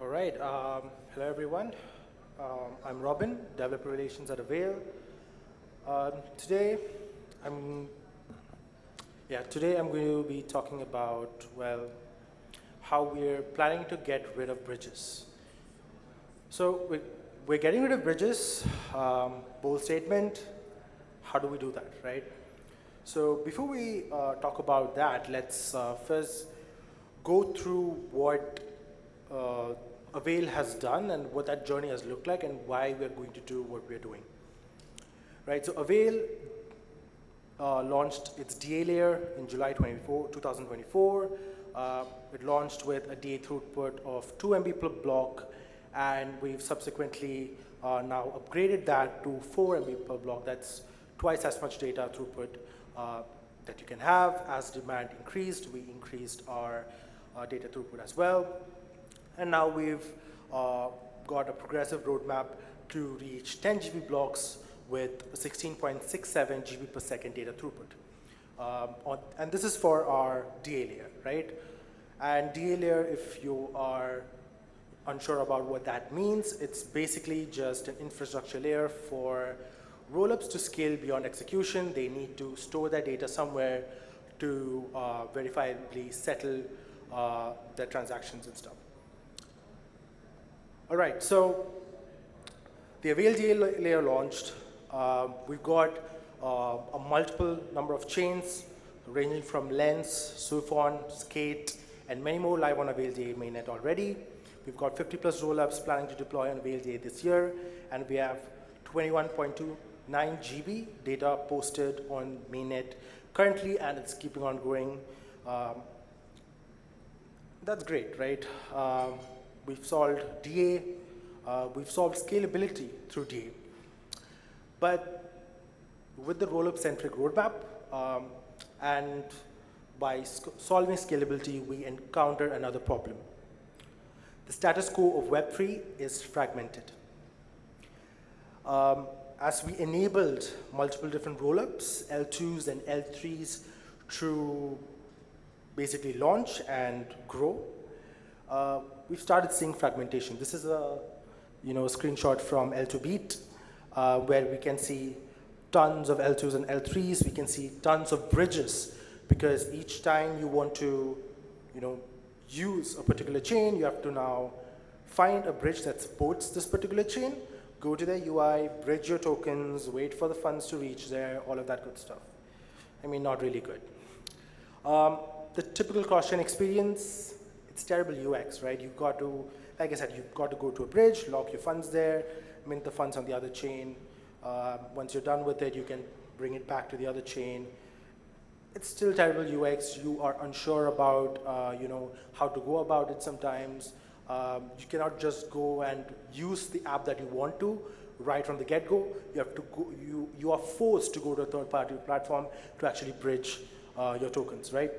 All right. Hello, everyone. I'm Robin, Developer Relations at Avail. Today, I'm today I'm going to be talking about how we're planning to get rid of bridges. So we're getting rid of bridges. Bold statement. How do we do that, right? So before we talk about that, let's first go through what uh, Avail has done and what that journey has looked like and why we're going to do what we're doing. Right, so Avail launched its DA layer in July 2024. It launched with a DA throughput of 2 MB per block, and we've subsequently now upgraded that to 4 MB per block. That's twice as much data throughput that you can have. As demand increased, we increased our data throughput as well. And now we've got a progressive roadmap to reach 10 GB blocks with 16.67 GB per second data throughput. And this is for our DA layer, right? And DA layer, if you are unsure about what that means, it's basically just an infrastructure layer for rollups to scale beyond execution. They need to store their data somewhere to verifiably settle their transactions and stuff. All right, so the Avail DA layer launched. We've got a multiple number of chains ranging from Lens, Sufon, Skate, and many more live on Avail DA mainnet already. We've got 50 plus rollups planning to deploy on Avail DA this year, and we have 21.29 GB data posted on mainnet currently, and it's keeping on growing. That's great, right? We've solved DA, we've solved scalability through DA. But with the rollup-centric roadmap, and by solving scalability, we encounter another problem. The status quo of Web3 is fragmented. As we enabled multiple different rollups, L2s and L3s to basically launch and grow, we've started seeing fragmentation. This is a screenshot from L2Beat, where we can see tons of L2s and L3s. We can see tons of bridges, because each time you want to use a particular chain, you have to now find a bridge that supports this particular chain, go to their UI, bridge your tokens, wait for the funds to reach there, all of that good stuff. I mean, not really good. The typical cross-chain experience, it's terrible UX, right? You've got to, like I said, you've got to go to a bridge, lock your funds there, mint the funds on the other chain. Once you're done with it, you can bring it back to the other chain. It's still terrible UX. You are unsure about, how to go about it sometimes. You cannot just go and use the app that you want to right from the get-go. You have to go. You are forced to go to a third-party platform to actually bridge your tokens, right?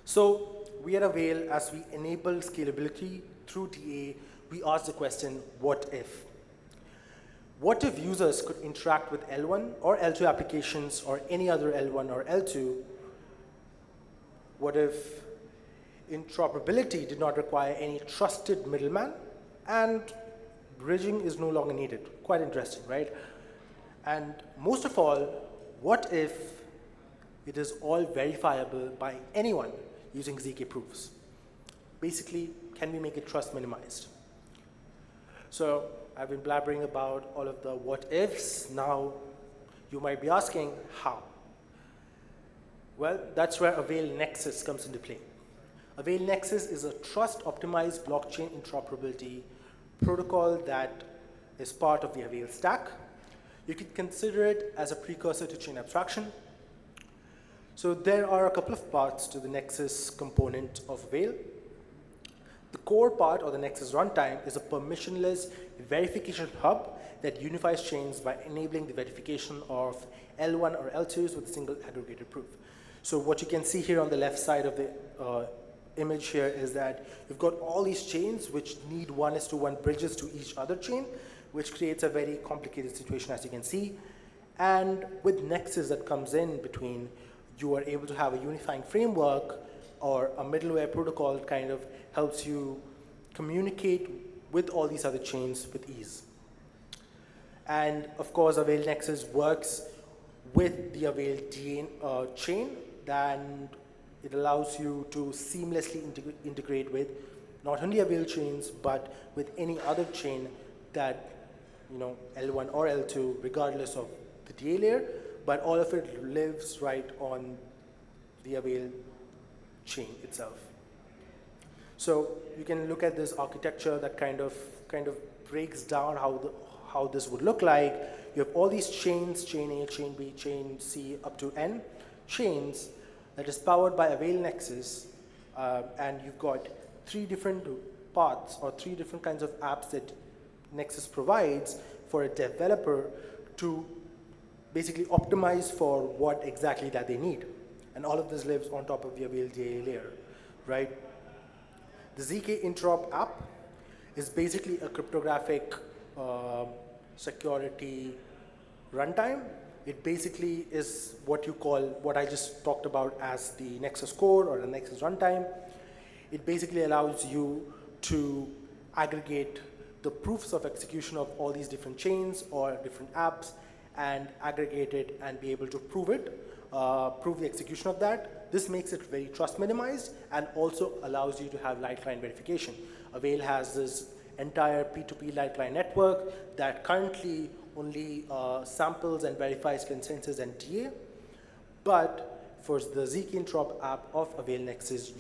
So we at Avail, as we enable scalability through DA, we ask the question, what if? What if users could interact with L1 or L2 applications or any other L1 or L2? What if interoperability did not require any trusted middleman and bridging is no longer needed? Quite interesting, right? And most of all, what if it is all verifiable by anyone using ZK proofs? Basically, can we make it trust minimized? So I've been blabbering about all of the what ifs. Now you might be asking, how? Well, that's where Avail Nexus comes into play. Avail Nexus is a trust-optimized blockchain interoperability protocol that is part of the Avail stack. You could consider it as a precursor to chain abstraction. So there are a couple of parts to the Nexus component of Avail. The core part, or the Nexus runtime, is a permissionless verification hub that unifies chains by enabling the verification of L1 or L2s with a single aggregated proof. So what you can see here on the left side of the image here is that you've got all these chains which need 1:1 bridges to each other chain, which creates a very complicated situation, as you can see. And with Nexus that comes in between, you are able to have a unifying framework or a middleware protocol that kind of helps you communicate with all these other chains with ease. And of course, Avail Nexus works with the Avail DA chain, and it allows you to seamlessly integrate with not only Avail chains, but with any other chain that, L1 or L2, regardless of the DA layer, but all of it lives right on the Avail chain itself. So you can look at this architecture that kind of breaks down how this would look like. You have all these chains, chain A, chain B, chain C, up to N chains that is powered by Avail Nexus, and you've got 3 different paths or 3 different kinds of apps that Nexus provides for a developer to basically optimize for what exactly that they need. And all of this lives on top of the Avail DA layer, right? The ZK Interop app is basically a cryptographic security runtime. It basically is what I just talked about as the Nexus core or the Nexus runtime. It basically allows you to aggregate the proofs of execution of all these different chains or different apps and aggregate it and be able to prove the execution of that. This makes it very trust minimized and also allows you to have light client verification. Avail has this entire P2P light client network that currently only samples and verifies consensus and DA, but for the ZK Interop app of Avail Nexus,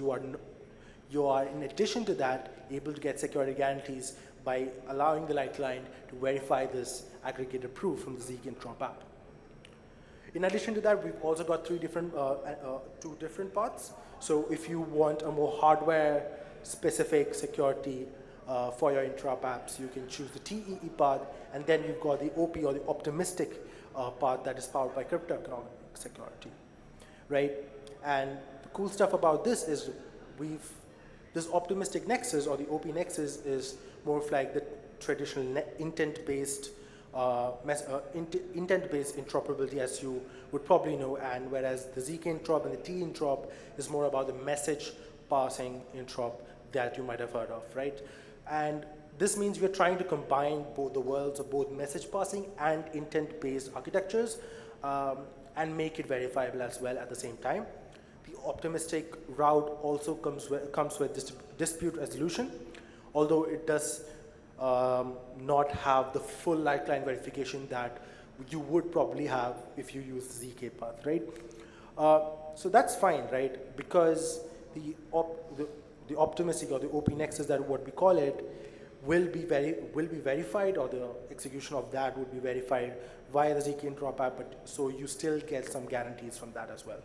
you are in addition to that able to get security guarantees by allowing the light client to verify this aggregated proof from the ZK Interop app. In addition to that, we've also got 2 different paths. So if you want a more hardware-specific security for your Interop apps, you can choose the TEE path, and then you've got the OP or the optimistic path that is powered by cryptoeconomic security, right? And the cool stuff about this is this optimistic nexus or the OP nexus is more of like the traditional intent-based interoperability, as you would probably know, and whereas the ZK Interop and the T Interop is more about the message passing interop that you might have heard of, right? And this means we're trying to combine both the worlds of both message passing and intent-based architectures and make it verifiable as well at the same time. The optimistic route also comes with dispute resolution, although it does not have the full light client verification that you would probably have if you use the ZK path, right? So that's fine, right? Because the optimistic or the OP nexus, that what we call it, will be verified, or the execution of that would be verified via the ZK Interop app, but so you still get some guarantees from that as well.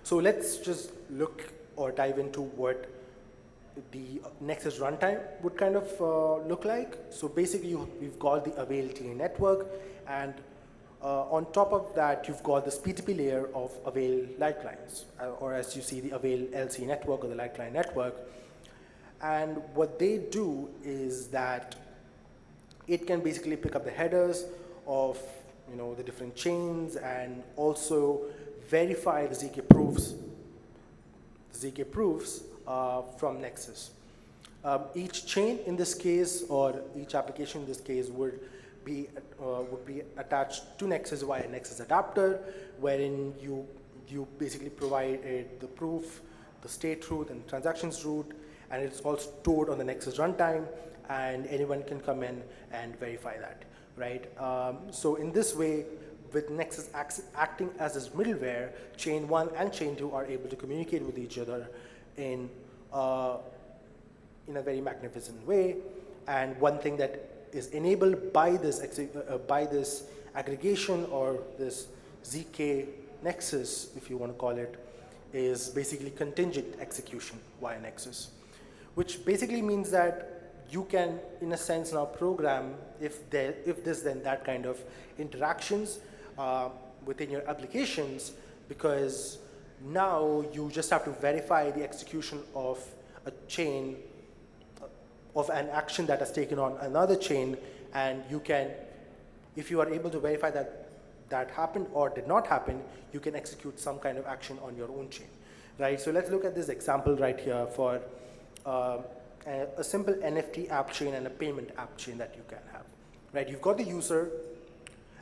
So let's just look or dive into what the Nexus runtime would kind of look like. So basically, we've got the Avail TA network, and on top of that, you've got this P2P layer of Avail light clients, or as you see, the Avail LC network or the light client network. And what they do is that it can basically pick up the headers of the different chains and also verify the ZK proofs from Nexus. Each chain in this case, or each application in this case, would be attached to Nexus via Nexus adapter, wherein you basically provide the proof, the state root, and transactions root, and it's all stored on the Nexus runtime, and anyone can come in and verify that, right? So in this way, with Nexus acting as this middleware, chain 1 and chain 2 are able to communicate with each other in a very magnificent way. And one thing that is enabled by this aggregation, or this ZK Nexus, if you want to call it, is basically contingent execution via Nexus, which basically means that you can, in a sense, now program if this then that kind of interactions within your applications, because now you just have to verify the execution of a chain, of an action that has taken on another chain, and you can, if you are able to verify that happened or did not happen, you can execute some kind of action on your own chain, right? So let's look at this example right here for a simple NFT app chain and a payment app chain that you can have, right? You've got the user,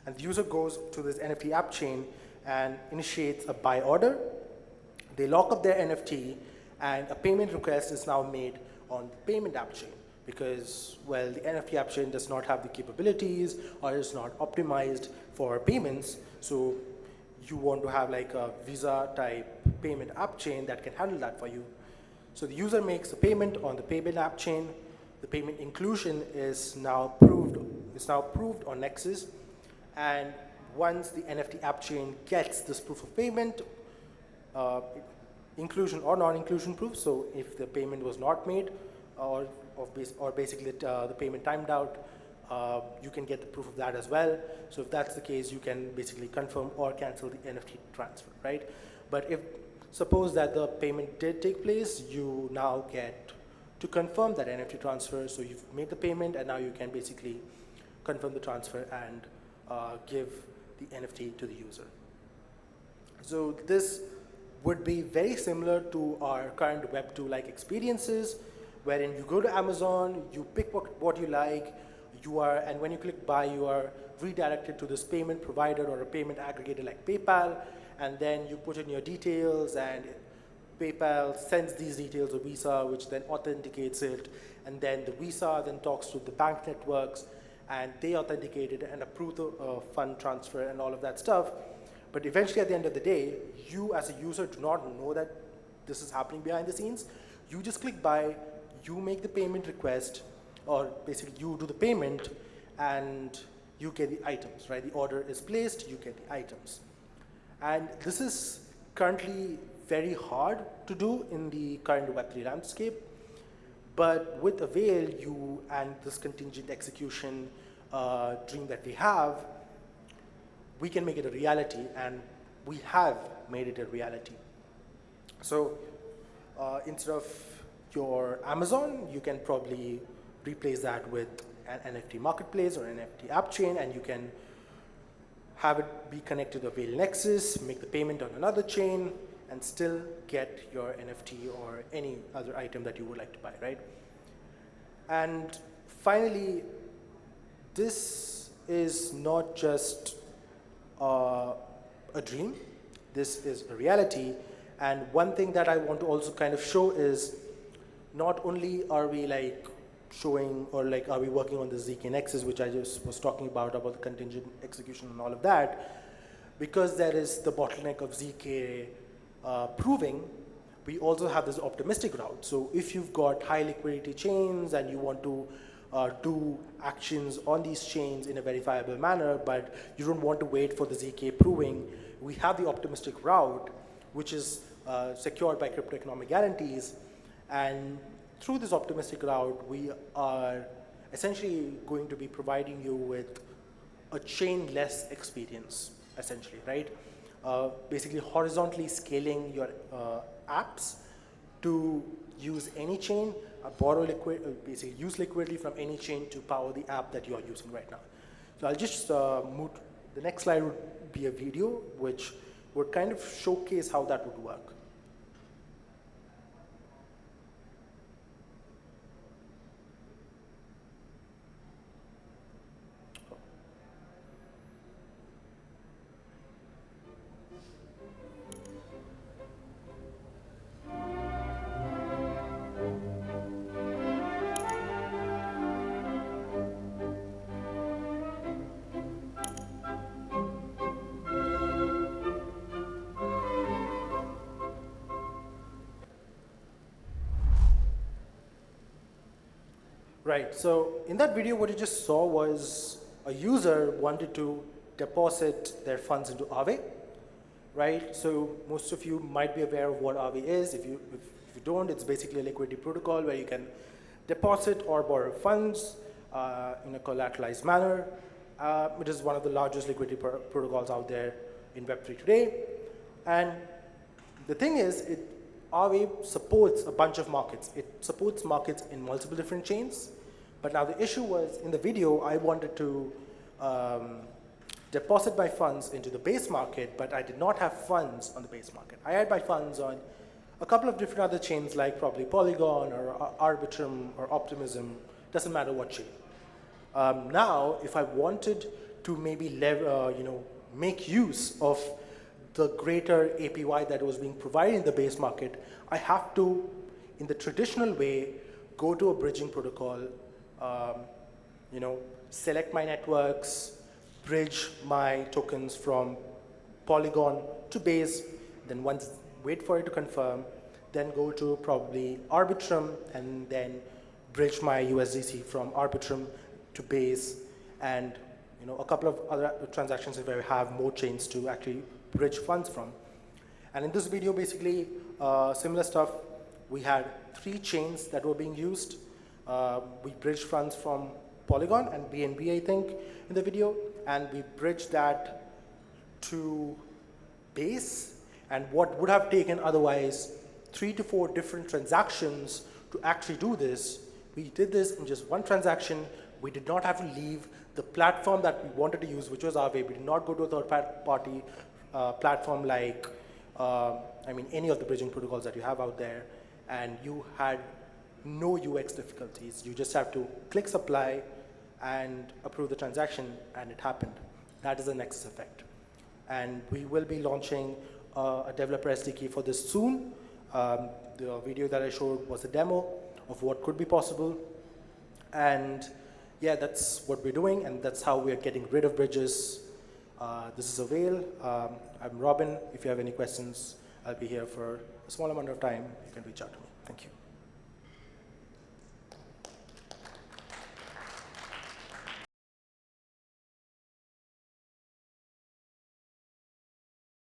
and the user goes to this NFT app chain and initiates a buy order. They lock up their NFT, and a payment request is now made on the payment app chain because, well, the NFT app chain does not have the capabilities or is not optimized for payments. So you want to have like a Visa type payment app chain that can handle that for you. So the user makes a payment on the payment app chain. The payment inclusion is now proved on Nexus. And once the NFT app chain gets this proof of payment, inclusion or non-inclusion proof, so if the payment was not made or basically the payment timed out, you can get the proof of that as well. So if that's the case, you can basically confirm or cancel the NFT transfer, right? But if suppose that the payment did take place, you now get to confirm that NFT transfer. So you've made the payment, and now you can basically confirm the transfer and give the NFT to the user. So this would be very similar to our current Web 2-like experiences, wherein you go to Amazon, you pick what you like, and when you click buy, you are redirected to this payment provider or a payment aggregator like PayPal, and then you put in your details, and PayPal sends these details to Visa, which then authenticates it, and then the Visa then talks to the bank networks, and they authenticate it and approve the fund transfer and all of that stuff. But eventually, at the end of the day, you as a user do not know that this is happening behind the scenes. You just click buy, you make the payment request, or basically you do the payment, and you get the items, right? The order is placed, you get the items. And this is currently very hard to do in the current Web3 landscape. But with Avail, and this contingent execution dream that we have, we can make it a reality, and we have made it a reality. So instead of your Amazon, you can probably replace that with an NFT marketplace or an NFT app chain, and you can have it be connected to Avail Nexus, make the payment on another chain, and still get your NFT or any other item that you would like to buy, right? And finally, this is not just a dream, this is a reality. And one thing that I want to also kind of show is not only are we like showing or like are we working on the ZK Nexus, which I just was talking about the contingent execution and all of that, because there is the bottleneck of ZK proving, we also have this optimistic route. So if you've got high liquidity chains and you want to do actions on these chains in a verifiable manner, but you don't want to wait for the ZK proving, we have the optimistic route, which is secured by crypto economic guarantees. And through this optimistic route, we are essentially going to be providing you with a chain-less experience, essentially, right? Basically horizontally scaling your apps to use any chain, basically use liquidity from any chain to power the app that you are using right now. So I'll just move, the next slide would be a video which would kind of showcase how that would work. Right, so in that video, what you just saw was a user wanted to deposit their funds into Aave, right? So most of you might be aware of what Aave is. If you don't, it's basically a liquidity protocol where you can deposit or borrow funds in a collateralized manner. It is one of the largest liquidity protocols out there in Web3 today. And the thing is, Aave supports a bunch of markets. It supports markets in multiple different chains. But now the issue was, in the video, I wanted to deposit my funds into the base market, but I did not have funds on the base market. I had my funds on a couple of different other chains like probably Polygon or Arbitrum or Optimism, doesn't matter what chain. Now, if I wanted to maybe make use of the greater APY that was being provided in the base market, I have to, in the traditional way, go to a bridging protocol, select my networks, bridge my tokens from Polygon to Base, then once wait for it to confirm, then go to probably Arbitrum and then bridge my USDC from Arbitrum to Base, and a couple of other transactions where we have more chains to actually bridge funds from. And in this video, basically, similar stuff. We had 3 chains that were being used. We bridged funds from Polygon and BNB, I think, in the video, and we bridged that to Base. And what would have taken otherwise 3 to 4 different transactions to actually do this, we did this in just one transaction. We did not have to leave the platform that we wanted to use, which was Aave. We did not go to a third-party platform like, any of the bridging protocols that you have out there, and you had no UX difficulties. You just have to click supply and approve the transaction, and it happened. That is the Nexus effect. And we will be launching a developer SDK for this soon. The video that I showed was a demo of what could be possible. And yeah, that's what we're doing, and that's how we're getting rid of bridges. This is Avail. I'm Robin. If you have any questions, I'll be here for a small amount of time. You can reach out to me. Thank you.